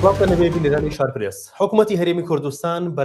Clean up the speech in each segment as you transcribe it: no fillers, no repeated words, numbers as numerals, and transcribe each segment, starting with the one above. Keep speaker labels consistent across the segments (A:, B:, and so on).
A: وڵاتە نەبێ بینێرانی شارپرێس حکوومەتی هەرێمی کوردستان بە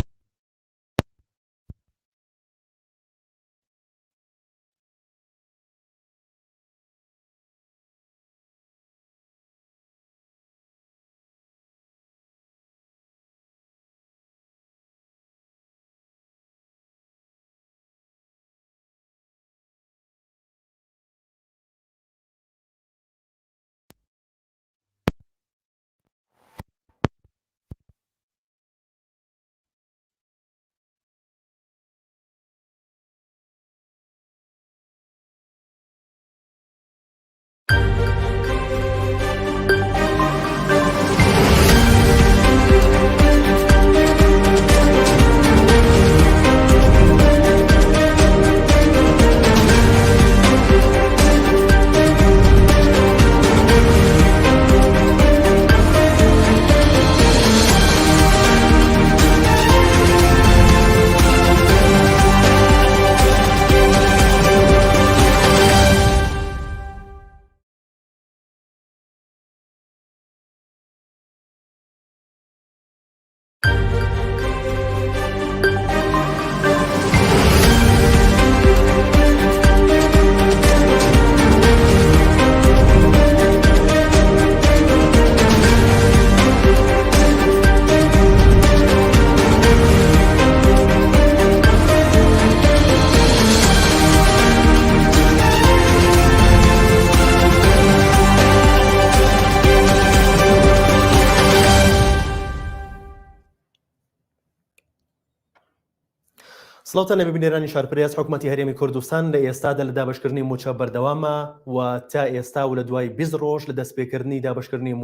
A: سڵاوتە نەبێ بینێرانی شارپرێس حکوومەتی هەرێمی کوردستان لە ئێستادا لە دابشکردنی موچە بەردەوامە و تا ئێستا و لە دوای 20 ڕۆژ لە دەستپێکردنی دابشکردنی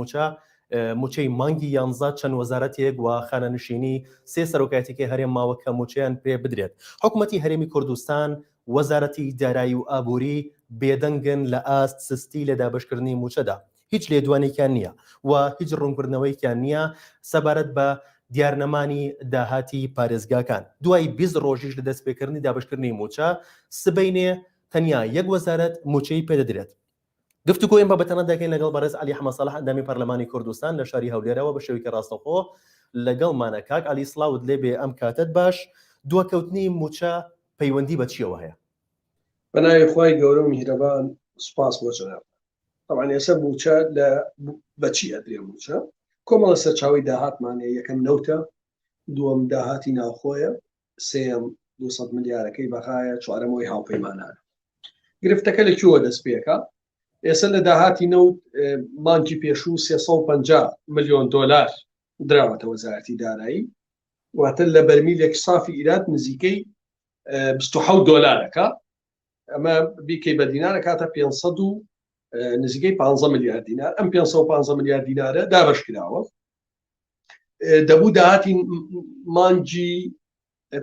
A: موچەی مانگی 11 چەند وەزارەتێک و خانەنشینی سێ سەرۆکایەتێکی هەرێم ماوە کە موچەیان پێ بدرێت. حکوومەتی هەرێمی کوردستان وەزارەتی دارایی و ئابووری بێدەنگن لە ئاست سستی لە دابشکردنی موچەدا. هیچ لێدوانێکیان نییە و هیچ ڕوونکردنەوەیکیان نییە سەبارەت بە دیارنەمانی داهاتی پارێزگاکان. دوای 20 ڕۆژیش لە دەستپێکردنی دابشکردنی موچە سبەینێ تەنیا یەک وەزارەت موچەی پێدەدرێت. گفتوگۆیان بابەتەنە دەکەین لەگەڵ بەڕێز عەلی حەمەد ساڵح ئەندامی پەرلەمانی کوردستان لە شاری هەولێرەوە بە شێوەیەکی ڕاستەوخۆ لەگەڵمانە. کاک عەلی سڵاوت لێبێ ئەم کاتت باش. دووەکەوتنی موچە پەیوەندی بە چیەوە هەیە؟
B: بەناوی خوای گەورە و میهرەبان سوپاس بۆ جەناب. طبعاً ئێستا موچە بە چی ئەدرێ موچە؟ کۆمەڵە سەرچاوی داهاتمانەیە. یەکەم نەوتە، دووەم داهاتی ناوخۆیە، سێم 200 ملیارەکەی بەخایە، چوارەمەوەی هاوپەیمانانە. گرفتەکە لەکوێوە دەست پێکە؟ ئێستا لە داهاتی نەوت مانگی پێشوو 350 ملیۆن دۆلار دراوەتە وەزارەتی دارایی، واتە لە بەرمیلێک سافی ئیرات نزیکەی 27 دۆلارەکە. ئەمە بیکەی بە دینارە کاتە 500 و نزیکەی 15 ملیار دینار. ئەم 515 ملیار دینارە دابەشکراوە. دەبوو داهاتی مانگی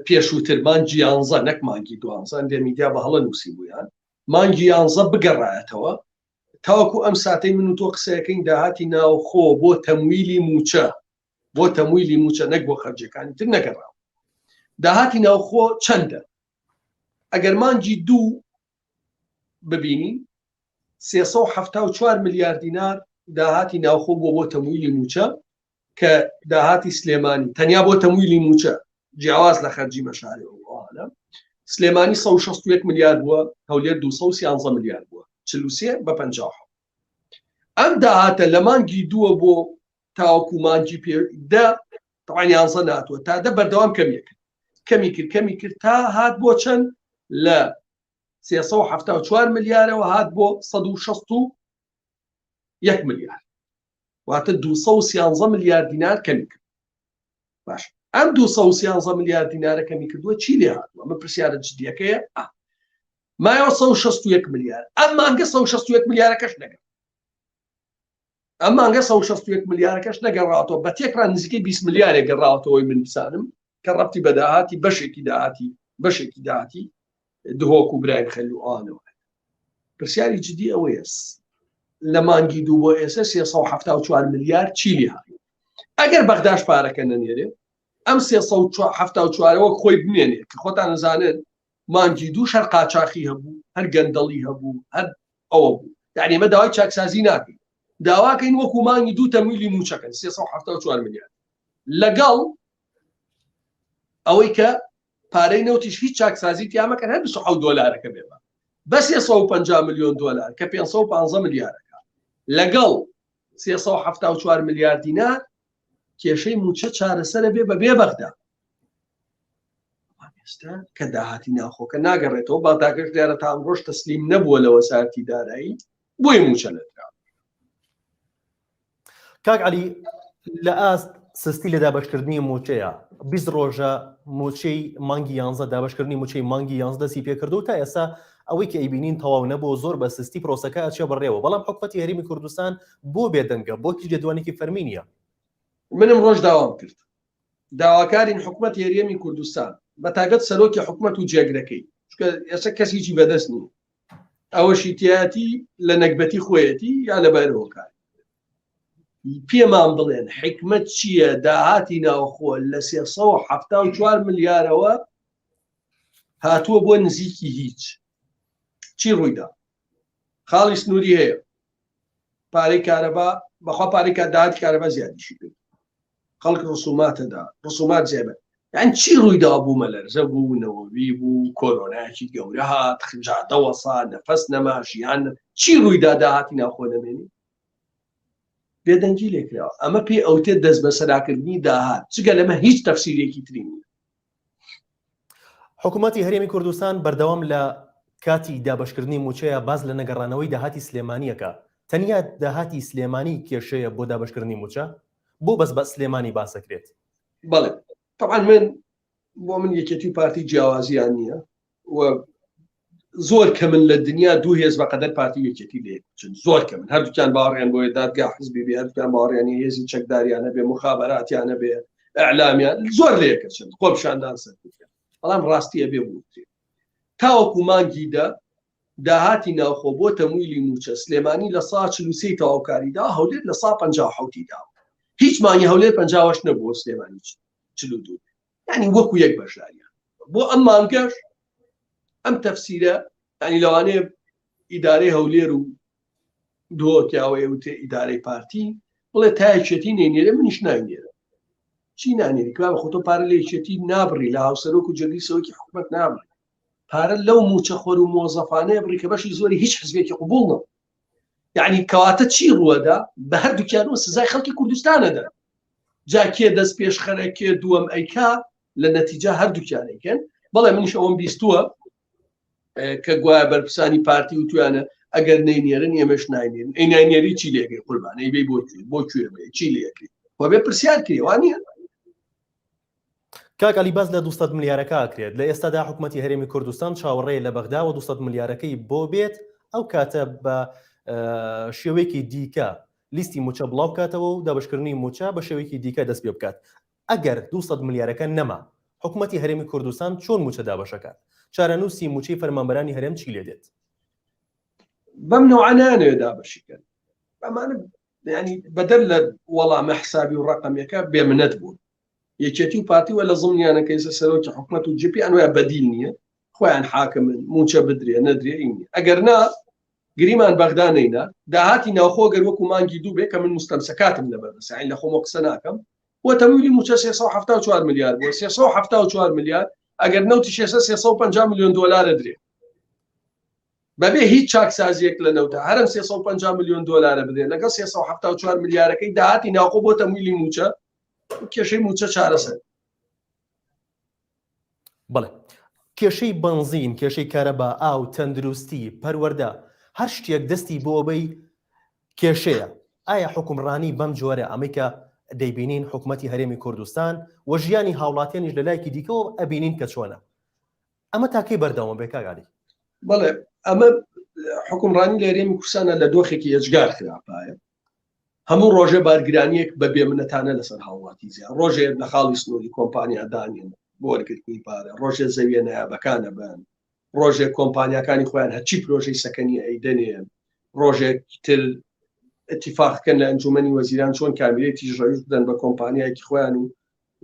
B: پێشووتر مانگی 11 نەک مانگی 12 لە میدیا بە هەڵە نووسی بوویان مانگی 11 بگەڕایەتەوە تاوەکو ئەم ساتەی من و تۆ قسەیەکەین داهاتی ناوخۆ بۆ تەمویلی موچە نەک بۆ خەرجەکانی تر نەگەڕاوە. داهاتی ناوخۆ چەندە؟ ئەگەر مانگی 2 ببینین 374 ملیار دینار داهاتی ناوخۆ بۆ تەمویلی موچە کە داهاتی سلێمانی تەنیا بۆ تەمویلی موچە جیاواز لە خەرجی مەشارێوەوانە سلێمانی 161 ملیار بووە، هەولێر 213 ملیار بووە، 43 بە 50. ئەم داهاتە لە مانگی 2 بۆ تاوەکو مانگی پێدا طبعاً 11 ناتوە تا دە بەردەوام کەمی کرد تا هات بۆ چەند لە 374 ملیارەوە هات بۆ 161 ملیار، واتە 213 ملیار دینار کەمی کرد. باش ئەم 213 ملیار دینارە کەمی کردووە چی لێ هاتووە؟ ئەمە پرسیارە جدیەکەیە. مایەوە 161 ملیار. ئەم مانگە 161 ملیارەکەش نەگەڕ. ئەم مانگە 161 ملیارەکەش نەگەڕاتەوە، بە تێکرا نزیکەی 20 ملیارێک گەڕاوەتەوەی من بسانم کە ڕەبتی بە داهاتی بەشێکی داهاتی دهۆک و براین خەلوئانەوە. پرسیاری جدی ئەوەیە لە مانگی 2 بۆ ئێستا 374 ملیار چی لێ هاتووە؟ ئەگەر بەغداش پارەکە نەنێرێ ئەم 374ەوە خۆی بمێنێ کە خۆتان نەزانن مانگی 2 شەر قاچاقی هەبوو، هەر گەندەڵی هەبوو، هەر ئەوە بوو. یعنی ئێمە داوای چاکسازی ناکەین. داواکەین وەکو مانگی 2 تەمویلی موچەکەن 374 ملیار لەگەڵ ئەوەی کە پارەی نەوتیش هیچ چاکسازی تیامەکەن هەر 27 دۆلارەکە بێبە بە 350 میلیۆن دۆلار کە 515 ملیارەکە لەگەڵ 374 ملیار دینار کێشەی موچە چارەسەرە بێ بە بێبەخدا ئێستا کە داهاتی ناخۆکە ناگەڕێتەوە بەڵتاکەش دیارە تا ئەمڕۆژ تەسلیم نەبووە لە وەسارەتی دارایی بۆی موچە لەدرا.
A: کاک عەلی لە ئاست سستی لە دابەشکردنی موچەیە 20 ڕۆژە موچەی مانگی 11 دابشکردنی موچەی مانگی 11 سی پێکردو تا ئێستا ئەوەی کە ئەیبینین تەواو نەبوو زۆر بە سستی پرۆسەکە ئەچێ بڕێوە بەڵام حکومەتی هەرێمی کوردستان بۆ بێدەنگە بۆ کیش جدوانێکی فەرمی نییە.
B: منم ڕۆژ داوام کرد داواکارین حکومەتی هەرێمی کوردستان بە تاگەت سەرۆکی حکومەت و جێگرەکەی ئێستا کەسیی بەدەست نییە ئەوەشی تیاتی لە نەکبەتی خۆیەتی یا لەبەرەوە کار پێمان بڵێن حکمت چییە داهاتی ناوخۆ لە 374 ملیارەوە هاتووە بۆ نزیکی هیچ چی ڕوویدا خاڵی سنووری هەیە پارەی کارەبا بەخوا پارەی داهاتی کارەبا زیادیشی کرد خەڵک ڕسوماتەدا ڕسومات زێبە یان چی ڕوویدا بوومە لەرزە بوو نەوەوی بوو کۆرۆنایکی گەورە هات خجاتەوەسا نەفەس نەماشیان چی ڕوویدا داهاتی ناوخۆ نەمێنی بێدەنگی لێکراوە ئەمە پێی ئەوتێ دەست بە سەراکردنی داهات چگە لەمە هیچ تەفسیرێکی تری نییە.
A: حکوومەتی هەرێمی کوردستان بەردەوام لە کاتی دابشکردنی موچەیە باز لە نەگەڕانەوەی داهاتی سلێمانیەکە تەنیا داهاتی سلێمانی کێشەیە بۆ دابشکردنی موچە بۆ بەس بە سلێمانی باسەکرێت.
B: بەڵێ طبعا من بۆ من یەکێتی پارتی جیاوازیان نییە و زۆر کە من لە دنیا دوو هێز بەقەدەر پارتی یەکێتی لێ زۆر کە من هەردووکیان باڕیان بۆیە دادگا حزبی بێ هەردووکیان باڕیانی هێزی چەکداریانە بێ مخابراتیانە بێ ئەعلامیان زۆر لێکەچن خۆپشاندان سەر بەڵام ڕاستیە بێ بووتێ تاوەکو مانگیدا داهاتی ناوخۆ بۆ تەمویلی موچە سلێمانی لە 143 تەواوکاریدا هەولێر لە 157دا هیچ مانگی هەولێر 50 نەبووە سلێمانی 42 یعنی وەکو یەک بەشداریان بۆ ئەم مانگەش ئەم تەفسیرە ینی لەوانەیە ئیدارەی هەولێر و دۆکیاوەیە وتێ ئیدارەی پارتی بڵێ تایەکێتی نێنێرە منیش ناینێرە چی نانێری کوا بە خۆتۆ پارە لە یەکێتی نابڕی لە هاوسەرۆک و جەگری سەرۆکی حکومەت نابڕی پارە لەو موچە خۆر و مۆزەفانەیە بڕی کە بەشی زۆری هیچ حزبێکی قبوڵ نەبوو یعنی کەواتە چی ڕووەدا بە هەردووکیانەوە سزای خەڵکی کوردستانەدا جا کێ دەست پێشخەرە کێ دووەم ئەیکا لە نەتیجە هەردووکیانەکەن بەڵێ منیش ئەوەم بیستووە کە گوایە بەرپرسانی پارتی و توانە ئەگەر نەینێرن ئێمەش ناینێرن ئەی ناینێری چی لێگەی قوربانەی بێ بۆ کوێ بێ چی لێکری وە بێ پرسیار کردوانە
A: کاک عەلی باز لە 200 ملیارەکە ئاکرێت لە ئێستادا حکوومەتی هەرێمی کوردستان چاوەڕێی لە بەغدا و 200 ملیارەکەی بۆ بێت ئەو کاتە بە شێوەیەکی دیکە لیستی موچە بڵاو بکاتەوە و دابشکردنی موچە بە شێوەیەکی دیکە دەست پێ بکات ئەگەر 200 ملیارەکە نەما حکوومەتی هەرێمی کوردستان چۆن موچە دابەشەکات چارەنووسی موچەی فەرمانبەرانی هەرێم چی لێ دێت
B: بەم نەوعانانەوێ دابەشیکەن ئەمانە ینی بەدەر لە وەڵامە حسابی و ڕقەمەکە بێمنەت بوون یەکێتی و پارتی وە لە زڵنیانەکەی سەرۆکی حکومەت و جپی ئەنوە بەدیل نییە خۆیان حاکمن موچە بدرێ نەدرێ نیە ئەگەر نا گریمان بەغدا نەینا داهاتی ناوخۆ گەر وەکو مانگی دوو بێ کە من مستەمسەکاتم لەبەردەست عین لە خۆمە قسە ناکەم و تەمویلی موچە 374 ملیار بۆ 374 ملیار ئەگەر نەوتی 350 میلیۆن دۆلارە درێ بەبێ هیچ چاکسازیەک لە نەوتە هەرم 350 میلیۆن دۆلارە بدرێ لەگەڵ 374 ملیارەکەی داهاتی ناوخۆ بۆ تەمویلی موچە کێشەی موچە چارەسەر
A: بڵێ کێشەی بنزین کێشەی کارەبا ئاو تەندروستی پەروەردە هەر شتێک دەستی بۆ بەی کێشەیە ئایا حکومڕانی بەم جۆرە ئەمریکا دەیبینین حکوومەتی هەرێمی کوردستان و ژیانی هاوڵاتیانیش لە لایەکی دیکەەوە ئەبینین کە چۆنە ئەمە تاکەی بەردەوام بێ کاگالی
B: بەڵێ ئەمە حکومڕانی لە هەرێمی کوردستانە لە دۆخێکی ئەجگار خراپایە هەموو ڕۆژێ بارگرانیەک بە بێمنەتانە لەسەر هاوڵاتی زیان ڕۆژێ لە خاڵی سنووری کۆمپانیا دانین بۆ وەرگرتنی پارە ڕۆژێ زەویە نایابەکانە بن ڕۆژێک کۆمپانیەکانی خۆیان هەرچی پرۆژەی سەکەنی ئەیدەنێن ڕۆژێک تر اتفاقکەن لە ئەنجومەنی وەزیران چۆن کابینێتی ژەویش بدەن بە کۆمپانیایەکی خۆیان و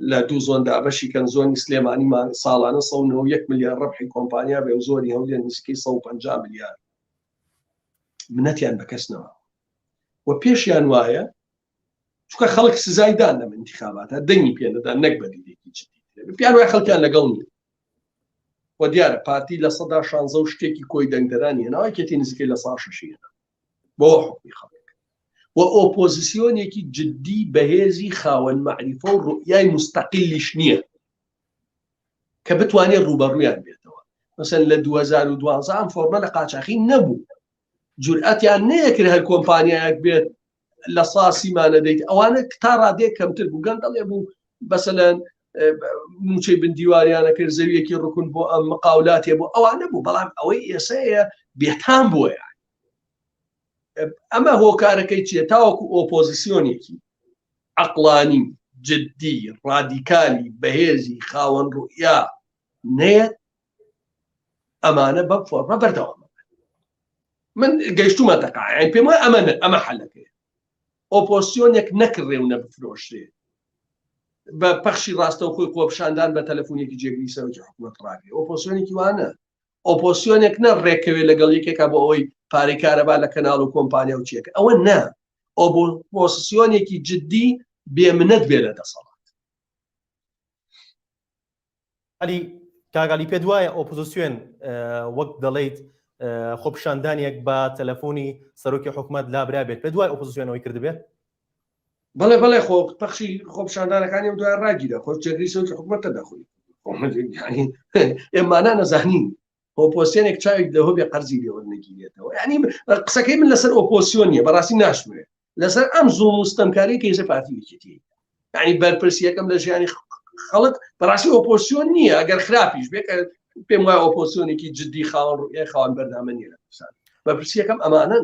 B: لە دوو زۆندا بەشیکەن زۆنی سلێمانی ساڵانە 1 ملیار ڕەبحی کۆمپانیا بێ و زۆری هەولێر نزیکەی 150 ملیار منەتیان بە کەس نەما و پێشیان وایە چونکە خەڵک سزایدان لەم انتخاباتە دەنگی پێدەدان نەک بەدیدێکی جدی پیان وای خەڵکیان لەگەڵ نیە و دیارە پارتی لە 16 و شتێکی کۆی دەنگدەرانی هێناوە کێتی نزیکەی لە 6 بۆ حکمی خەڵک و ئۆپۆزیسیۆنێکی جدی بەهێزی خاوەن مەعریفە و ڕوئیای مستەقیلیش نییە کە بتوانێت ڕوبەڕوویان بێتەوە مەسەن لە 2012 ئەم فۆرمە لە قاچاقی نەبوو جورئەتیان نەیەکرد هەر کۆمپانیایەک بێت لە ساسیمانە دەیت ئەوانە تا ڕادێک کەمتر بوو گەندەڵێ بوو بەسەلەن موچەی بندیواریانە کرد زەویەکی ڕکون بۆ ئەم مقاولاتێ بوو ئەوانە بوو بەڵام ئەوەی ئێسەیە بێتان بووە ئەمە هۆکارەکەی چیە تاوەکو ئۆپۆزیسیۆنێکی عەقڵانی جدی ڕادیکالی بەهێزی خاوەن ڕوئیا نێت ئەمانە بەم فۆرمە بەردەوام من گەیشتومە تەقاعین پێم وایە ئەمە حەلەکەیە ئۆپۆزیسیۆنێک نەکڕێ و نەبفرۆشرێ بە پەخشی ڕاستە و خۆی خۆپشاندان بە تەلەفۆنێکی جێگری سەرۆکی حکوومەت ڕاگرێ ئۆپۆزیسیۆنێکی وانە ئۆپۆزیسیۆنێک نە ڕێکەوێ لەگەڵ یەکێکا بۆ ئەوەی پارەی کارەبا لە کەناڵ و کۆمپانیا و چیەکە ئەوە نا ئۆپۆزیسیۆنێکی جدی بێمنەت بێ لە دەسەڵات
A: علی کاگالی پێت وایە ئۆپۆزیسیۆن وەک دەڵێیت خۆپشاندانێک بە تەلەفۆنی سەرۆکی حکوومەت لابرا بێت پێت وایە ئۆپۆزیسیۆنەوەی کردبێت
B: بەڵێ بەڵێ خۆ پەخشی خۆپشاندانەکانی و دوای ڕاگیرە خۆ جێگری سەرۆکی حکوومەتە دەخۆی ئێمانە نەزانین ئۆپۆزیسیۆنێک چاوێک دەهۆ بێ قەرزی لێوە نەگیرێتەوە یعنی قسەکەی من لەسەر ئۆپۆزیسیۆن نیە بەڕاستی ناشمرێت لەسەر ئەم زوڵ مستەمکاری کە هێزە پارتی یەکێتی یعنی بەرپرسیەکەم لە ژیانی خەڵک بەڕاستی ئۆپۆزیسیۆن نییە ئەگەر خراپیش بێ کە پێم وایە ئۆپۆزیسیۆنێکی جدی خاوەن ڕوئیای خاوەن بەردامە نیە لە کوردستان بەرپرسیەکەم ئەمانن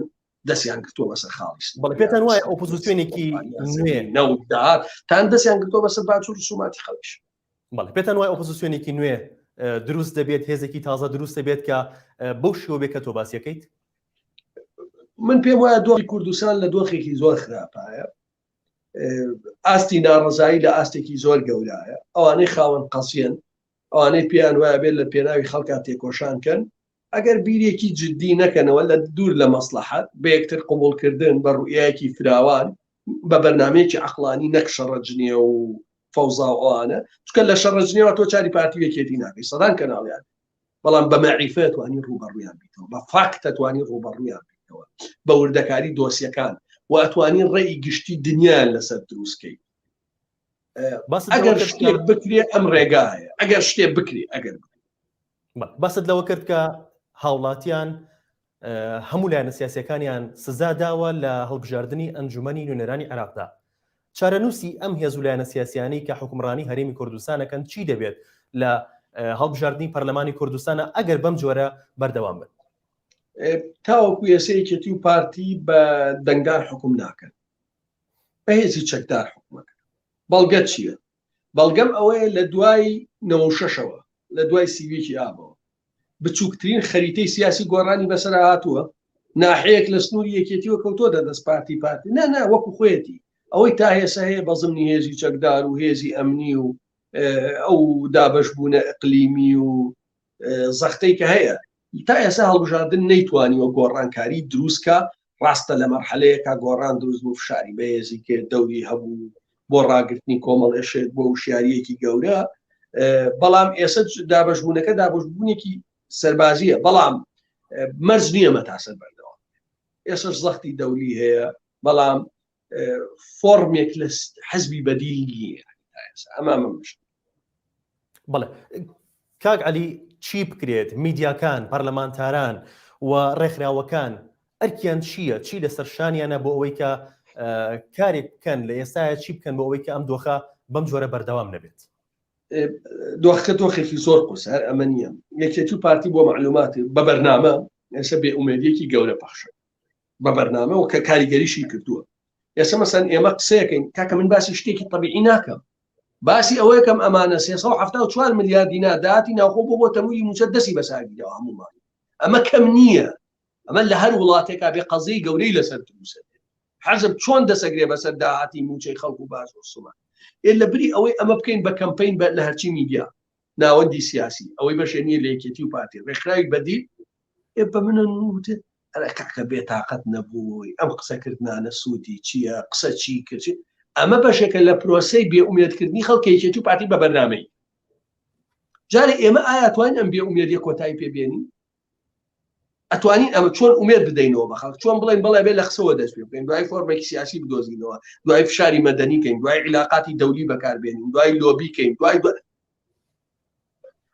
B: دەستیان کردووە بەسەر خاڵی
A: بەڵێ پێتان وایە ئۆپۆزیسیۆنێکی نوێ
B: نەودات تان دەستیان کردووە بەسەر باچوور ڕسوماتی خەڵکیش
A: بەڵێ پێتان وایە ئۆپۆزیسیۆنێکی نوێ دروست دەبێت هێزێکی تازە دروست دەبێت کە بەو شێوە بێت کە تۆ باسیەکەیت
B: من پێم وایە دۆخی کوردستان لە دۆخێکی زۆر خراپایە ئاستی ناڕزایی لە ئاستێکی زۆر گەورایە ئەوانەی خاوەن قەسیەن ئەوانەی پێیان وایە بێت لە پێناوی خەڵکا تێکۆشانکەن ئەگەر بیرێکی جدی نەکەنەوە لە دوور لە مەسلحەت بە یەکتر قبولکردن بە ڕوئیایەکی فراوان بە بەرنامەیەکی عەقڵانی نەک شەڕەجنێ و فەوزا و ئەوانە چونکە لە شەڕەجنێەوە تۆ چاری پارتی یەکێتی ناکەی سەدان کەناڵیان بەڵام بە مەعریفە توانی ڕوبەڕوویان بیتەوە بە فاکتە توانی ڕوبەڕوویان بیتەوە بە وردەکاری دۆسیەکان و ئەتوانی ڕێی گشتی دنیایان لەسەر دروستکەی ئەگەر شتێک بکرێ ئەم ڕێگایە ئەگەر شتێ بکرێ ئەگەر
A: بەست لەوە کرد کە هاوڵاتیان هەموو لایەنە سیاسیەکانیان سزا داوە لە هەڵبژاردننی ئەنجومەنی نوێنەرانی عێراقدا چارەنووسی ئەم هێز و لایەنە سیاسیانەی کە حکومڕانی هەرێمی کوردستانەکەن چی دەبێت لە هەڵبژاردننی پەرلەمانی کوردستانە ئەگەر بەم جۆرە بەردەوام بن
B: تاوەکو یاسەیەکێتی و پارتی بە دەنگدار حکوم ناکەن بە هێزی چەکدار حکومەکە بەڵگە چییە؟ بەڵگەم ئەوەیە لە دوای 96ەوە لە دوای سیوێکی ئابەوە بچووکترین خەریتەی سیاسی گۆڕانی بەسەر هاتووە ناحەیەک لە سنووری یەکێتیوە کەوتۆ دەدەست پارتی نه وەکو خۆیەتی ئەوەی تا هێسا هەیە بە زمنی هێزی چەکدار و هێزی ئەمنی و ئەو دابەشبوونە ئەقلیمی و زەختەی کە هەیە تا ئێستا هەڵبژاردن نەیتوانیوە گۆڕانکاری دروستکە ڕاستە لە مەرحەلەیەکە گۆڕان دروست بوو فشاری بەهێزی کرد دەوری هەبوو بۆ ڕاگررتنی کۆمەڵێشێت بۆ وشیاریەکی گەورە بەڵام ئێستا دابەشبوونەکە دابشبوونێکی سەربازیە بەڵام مەرج نییە مەتاسەر بەردەوە ئێستا زەختی دەوری هەیە بەڵام فۆرمێک لە حەزبی بەدیل نییە ئەمە مەمش
A: بەڵێ کاک عەلی چی بکرێت میدیاکان پەرلەمانتاران و ڕێکخراوەکان ئەرکیان چییە چی لەسەر شانیانە بۆ ئەوەی کە کارێک بکەن لە ئێستاە چی بکەن بۆ ئەوەی کە ئەم دۆخە بەم جۆرە بەردەوام نەبێت
B: دۆخەکە دۆخێکی زۆر قوسەر ئەمە نییە یەکێتی و پارتی بۆ معلومات بە بەرنامە ئێستا بێ ئومێدیەکی گەورە پەخشە بە بەرنامە و کە کاریگەریشی کردووە ئێستا مەسەن ئێمە قسەیەکەین کاکە من باسی شتێکی طبیعی ناکەم باسی ئەوەیەکەم ئەمانە 374 میلیارد دینار داهاتی ناوخۆ بۆ تەمویلی موچە دەستی بەساگیرەوە هەمومان ئەمە کەم نییە ئەمە لە هەر وڵاتێکا بێ قەزەی گەورەی لەسەر دروسە حەزب چۆن دەسەگرێ بەسەر داهاتی موچەی خەڵک و باز و سومان لە بری ئەوەی ئەمە بکەین بە کەمپین لە هەرچی میدیا ناوەندی سیاسی ئەوەی بەشێنیە لە یەکێتی و پارتی ڕێکخراوی بەدیل بە منە نوتە کاکە بێتاقەت نەبووی ئەم قسەکردانە سوودی چییە قسە چی کرد ئەمە بەشێکە لە پرۆسەی بێئومێدکردنی خەڵکێکی و پارتی بە بەرنامەی جارێ ئێمە ئایا توانین ئەم بێئومێدیە کۆتایی پێبێنین ئەتوانین ئەمە چۆن ئومێد بدەینەوە بە خەڵک چۆن بڵێن بڵێ بێ لە قسەوە دەست پێ بکەین دوای فۆرمێکی سیاسی بدۆزینەوە دوای فشاری مەدەنیکەین دوای عیلاقاتی دەولی بەکاربێنین دوای لۆبیکەین دوای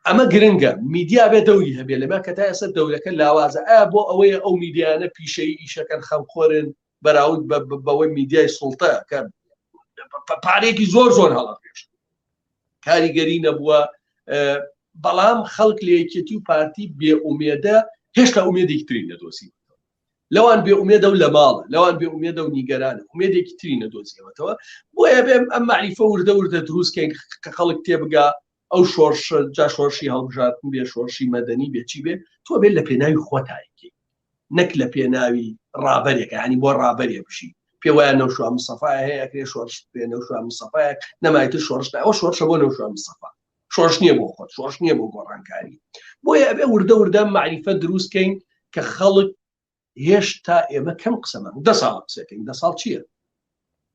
B: ئەمە گرنگە میدیا بێ دەوری هەبێ لەمە کە تا ئێستا دەورەکە لاوازە ئایا بۆ ئەوەیە ئەو میدیانە پیشەی ئیشەکەن خەمخۆرن بەراورد بەوەی میدیای سوڵتە کە پارێکی زۆر هەڵەپێش کاریگەری نەبووە بەڵام خەڵک لە یەکێتی و پارتی بێئومێدە هێشتا ئومێدێکی تری نەدۆزی لەوان بێئومێدە و لە ماڵە لەوان بێئومێدە و نیگەرانە ئومێدێکی تری نەدۆزیەوەتەوە بۆیە بێم ئەم معریفە وردە دروستکەین کە خەڵک تێبگا ئەو شۆرش جا شۆرشی هەڵبژارتن بێ شۆرشی مەدەنی بێ چی بێ تۆ بێت لە پێناوی خۆتایەکی نەک لە پێناوی ڕابەرێکە ینی بۆ ڕابەرێ بشی پێ وایە نەوشوا مستەفای هەیە کرێ شۆرش پێ نەوشوا مستەفایەک نەمایتر شۆرش ئەو شۆرشە بۆ نەوشوا مستەفا شۆرش نییە بۆ خۆت شۆرش نییە بۆ گۆڕانکاری بۆیە ئەبێ وردە معریفە دروستکەین کە خەڵک هێشتا ئێمە کەم قسەمان 10 ساڵ قسەکەین 10 ساڵ چییە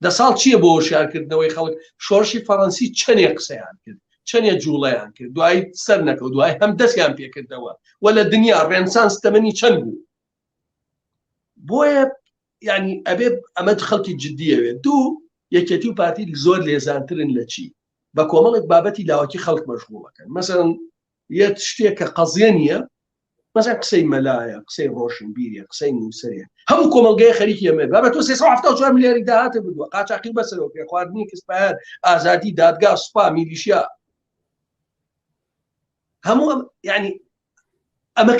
B: 10 ساڵ چییە بۆ شارکردنەوەی خەڵک شۆرشی فەڕەنسی چەندێ قسەیان کرد چەندێ جوڵەیان کرد دوای سەر نەکەوت دوای هەم دەستیان پێکردەوە وە لە دنیا ڕێنسانس تەمەنی چەند بوو بۆیە ینی ئەبێ ئەمە خەڵکی جددیەوێت دوو یەکێتی و پارتی زۆر لێزانترن لە چی بە کۆمەڵێک بابەتی لاوەکی خەڵک مەشغوڵەکەن مەسەڵەن یەک شتێک کە قەزیە نییە مەسەڵەن قسەی مەلایە قسەی ڕۆشنبیریە قسەی نووسەرە هەموو کۆمەلگەی خەریکی ئەمە بابەت تۆ 374 ملیاری داهاتە بردووە قاچاقی بەسەرەوە پێ خواردنی کسپایان ئازادی دادگا سوپا میلیشیا هەموو ینی ئەمە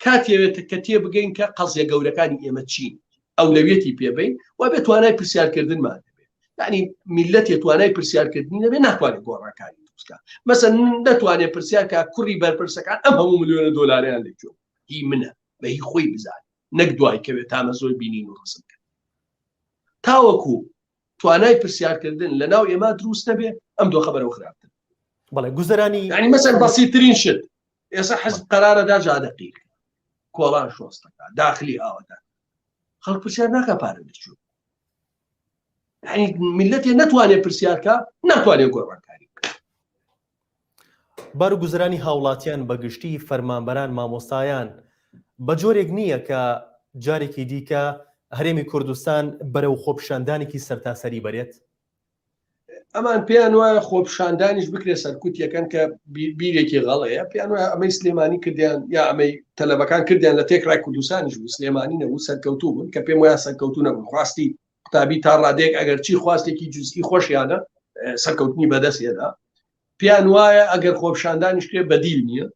B: کاتێوێت کە تێبگەین کە قەزیە گەورەکانی ئێمە چین ئەولەویەتی پێبین و بێت توانای پرسیارکردنمان دەبێت ینی میلەتێ توانای پرسیارکردنی دەبێت ناتوانێت گۆڕانکاری دروستکە مەسەن نەتوانێت پرسیارکە کوڕی بەرپرسەکان ئەم هەموو ملیۆنە دۆلاریان لێکوێ هی منە بە هی خۆی بزانێت نەک دوای کەوێت تامە زۆر بینین و ڕسم کرد تاوەکو توانای پرسیارکردن لە ناو ئێمە دروست نەبێت ئەم دۆ خەبەرەوە خراپتر
A: بەڵێ گوزەرانی
B: ینی مەسەن بەسیترین شت ئێستا حەزب قەرارەدا جادەقیق کۆڵان شۆستەکە داخلی ئاوەدا خەڵک پرسیار ناکە پارە دەچوو ینی میلەتێ نەتوانێت پرسیارکە ناتوانێت گۆڕانکاری بکات
A: بار و گوزەرانی هاوڵاتیان بەگشتی فەرمانبەران مامۆستایان بە جۆرێک نییە کە جارێکی دیکە هەرێمی کوردستان بەرەو خۆپیشاندانێکی سەرتاسەری بەرێت
B: ئەمان پێیان وایە خۆپیشاندانیش بکرێ سەرکوتیەکەن کە بیرێکی غەڵەیە پێیان وایە ئەمەی سلێمانی کردیان یا ئەمەی تەلەبەکان کردیان لە تێکڕای کوردستانیش بوو سلێمانی نەبوو سەرکەوتوو بوون کە پێم وایە سەرکەوتوو نەبوون خواستی قوتابی تا ڕادێک ئەگەر چی خواستێکی جوزئی خۆشیانە سەرکەوتنی بەدەستێدا پێیان وایە ئەگەر خۆپیشاندانیش کرێ بەدیل نییە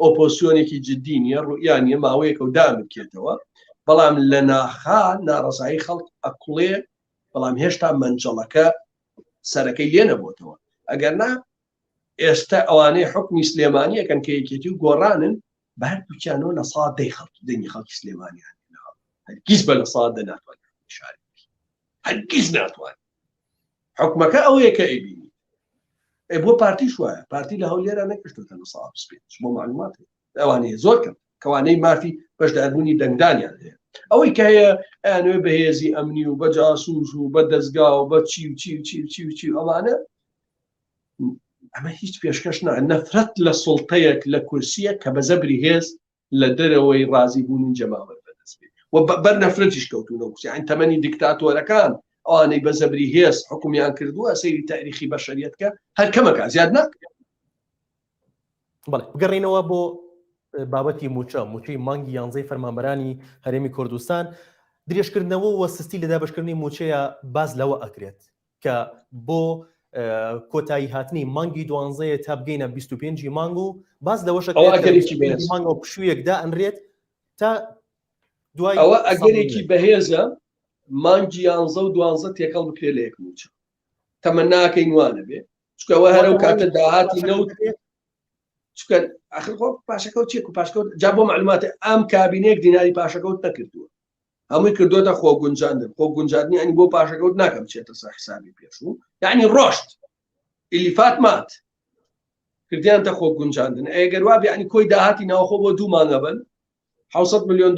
B: ئۆپۆزیۆنێکی جددی نییە ڕوئیان نیە ماوەیەکە و دامکێتەوە بەڵام لە ناخا ناڕزایی خەڵک ئەکوڵێ بەڵام هێشتا مەنجەڵەکە سەرەکەی لێ نەبووتەوە ئەگەر نا ئێستا ئەوانەی حکمی سلێمانی ئەەکەن کە یەکێتی و گۆڕانن بە هەر دووچیانەوە لە ساڵ دەی خەڵکی دەنگی خەڵکی سلێمانیان هەرگیز بە لە ساڵ دەناتوانێت شاری هەرگیز ناتوانێت حکومەکە ئەوەیە کە ئەیبینی بۆ پارتیش وایە پارتی لە هەولێرە نەکەشتوتە لە ساڵ بۆ معلومات ئەوانەیە زۆر کەم کەوانەی مافی بەشداربوونی دەنگدانیان هەیە ئەوەی کە هەیە ئەنوێ بەهێزی ئەمنی و بە جاسوس و بە دەستگا و بە چی ئەوانە ئەمە هیچ پێشکەش نەفرەت لە سوڵتەیەک لە کورسیە کە بە زەبری هێز لە دەرەوەی ڕازی بوونی جەماوەر بەدەست بێت و بەر نەفرەتیش کەوتونەوە یان تەمەنی دیکتاتۆرەکان ئەوانەی بە زەبری هێز حکومیان کردووە سەیری تاریخی بەشەریەتکە هەر کەمەکە زیاد ناکرێت
A: بەڵێ بگەڕینەوە بۆ بابەتی موچەی مانگی 11 فەرمانبەرانی هەرێمی کوردستان درێژکردنەوە و سستی لە دابەشکردنی موچەیە باز لەوە ئەکرێت کە بۆ کۆتایی هاتنی مانگی 12 تا بگەینە 25 مانگ و باز لەوەش مانگە پشوویەکدا ئەنرێت تا دوای
B: ئەوە ئەگەرێکی بەهێزە مانگی 11 و 12 تێکەڵ بکرێت لە یەک موچە تەمە ناکەین وانە بێ چکەوە هەرو کاتە داهاتی نەوت چکە ئاخر خۆ پاشەکەوت چێک و پاشکەوت جا بۆ معلوماتە ئەم کابینەیەک دیناری پاشەکەوت نەکردووە هەمووی کردوتە خۆ گونجاندن خۆ گونجاندنی ئەنی بۆ پاشەکەوت ناکەم چێتە سەر حسابی پێشوو یعنی ڕۆشت ئیلیفات مات کردیانتە خۆ گونجاندن ئەگەر وابێ ینی کۆی داهاتی ناوخۆ بۆ 2 مانگە بن $700 ملیۆن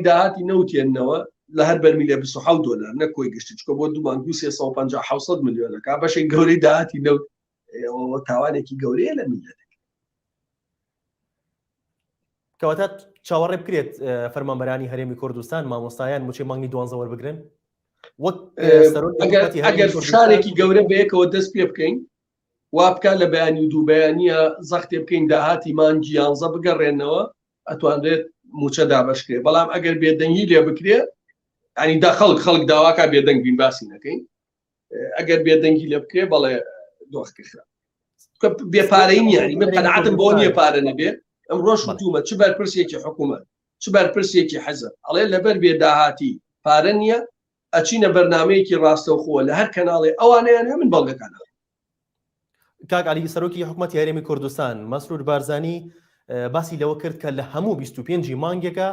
B: داهاتی نەوتێنەوە لە هەر بەرمیلە $27 نەکۆی گشتی چکە بۆ 2 مانگ 350 ملیۆنەکە بەشێک گەورەی داهاتی نەوت تاوانێکی گەورەیە لە میلەت
A: کەواتە چاوەڕێ بکرێت فەرمانبەرانی هەرێمی کوردستان مامۆستایان موچەی مانگی 12 وەربگرن وەک
B: ئەگەر شارێکی گەورە بەیەکەوە دەست پێ بکەین وا بکە لە بەیانی و دوو بەیانیە زەختێ بکەین داهاتی مانگی 11 بگەڕێنەوە ئەتوانرێت موچە دابەشکرێ بەڵام ئەگەر بێدەنگی لێ بکرێ ئەنی دا خەڵک داواکە بێدەنگ بین باسی نەکەین ئەگەر بێدەنگی لێ بکرێ بەڵێ دۆخکرا بێپارەی نیانی من قەنەعەتم بۆ نییە پارە نەبێ ئەمڕۆ حکوومەت چ بەرپرسێکی حکوومەت چ بەرپرسێکی حەزب ئەڵێ لەبەر بێداهاتی پارە نییە ئەچینە بەرنامەیەکی ڕاستەوخۆوە لە هەر کەناڵێ ئەوانەیان من بەڵگەکانە
A: کاک علی سەرۆکی حکوومەتی هەرێمی کوردستان مەسرور بارزانی باسی لەوە کرد کە لە هەموو 25 مانگێکە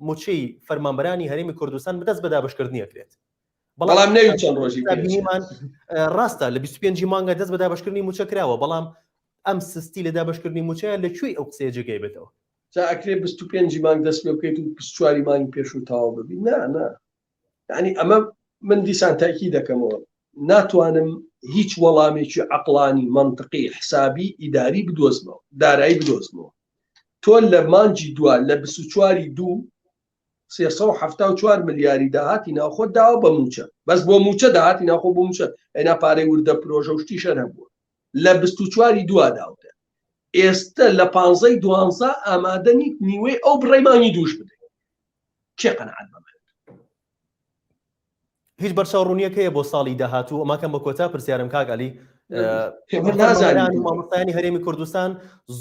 A: موچەی فەرمانبەرانی هەرێمی کوردستان بەدەست بە دابەشکردنی ئەکرێت
B: بەڵام نەوی چەند ڕۆژی
A: ڕاستە لە 25 مانگە دەست بە دابەشکردنی موچە کراوە بەڵام ئەم سستی لە دابەشکردنی موچەیە لەکوێی ئەو قسەیە جێگەی بێتەوە
B: ئەکرێ 25 مانگ دەست پێ بکەیت و 24 مانگی پێش و تاوا ببین نا یعنی ئەمە من دیسان تاکی دەکەمەوە ناتوانم هیچ وەڵامێکی عەقڵانی منطقی حسابی ئیداری بدۆزمەوە دارایی بدۆزمەوە تۆ لە مانجی دووە لە 24 دوو 374 ملیاری داهاتی ناوخۆ داوە بە موچە بەس بۆ موچە داهاتی ناوخۆ بۆ موچە ئەینا پارەی وردە پرۆژە و شتیشە نەبووە لە 24 دووە داوتە ئێستا لە 15 دوانزە ئامادەنی نیوەی ئەو بڕێمانی دووش بدەین چێ قەنەعەت بەمە
A: هیچ بەرچاوڕوونیەک هەیە بۆ ساڵی داهاتوو ئەماکەم بە کۆتا پرسیارم کاک علی مامۆستایانی هەرێمی کوردستان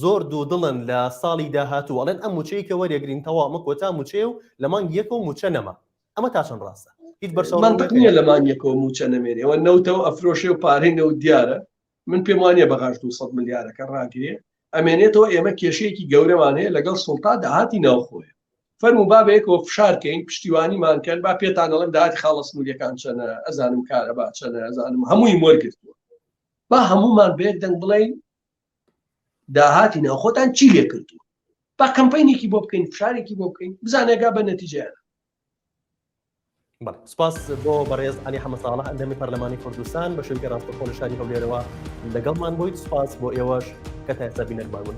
A: زۆر دوو دڵن لە ساڵی داهاتوو ئەڵێن ئەم موچەی کە وەرێگرین تەوا ئەمە کۆتا موچێ و لە مانگ یەکە و موچە نەما ئەمە تا چەند ڕاستە هیچ
B: منطق نییە لە مانگ یەکەوە موچە نەمێنێ ئەوە نەوتەوە ئەفرۆشێ و پارێنەوە دیارە من پێم وانە بەغاش 200 ملیارەکە ڕاگرێ ئەمێنێتەوە ئێمە کێشەیەکی گەورەمان هەیە لەگەڵ سوڵتا داهاتی ناوخۆیە فەرمو بابەیەکەوە فشارکەین پشتیوانیمان کرد با پێتان دەڵێم داهاتی خاڵە سنووریەکان چەنە ئەزانم کارەبا چەنە ئەزانم هەمووی وەرگرتووە با هەمومان بێک دەنگ بڵێین داهاتی ناوخۆتان چی لێ کردووە با کەمپەینێکی بۆ بکەین فشارێکی بۆ بکەین بزانێگا بە نەتیجەیانە
A: سپاس بۆ بەڕێز علی حەمەد ساڵح ئەندەمی پەرلەمانی کوردستان بە شوێنکە ڕاستەوخۆ لە شاری هەولێرەوە لەگەڵمان بوویت سپاس بۆ ئێوەش کە تا ئێستا بینەرمان بوون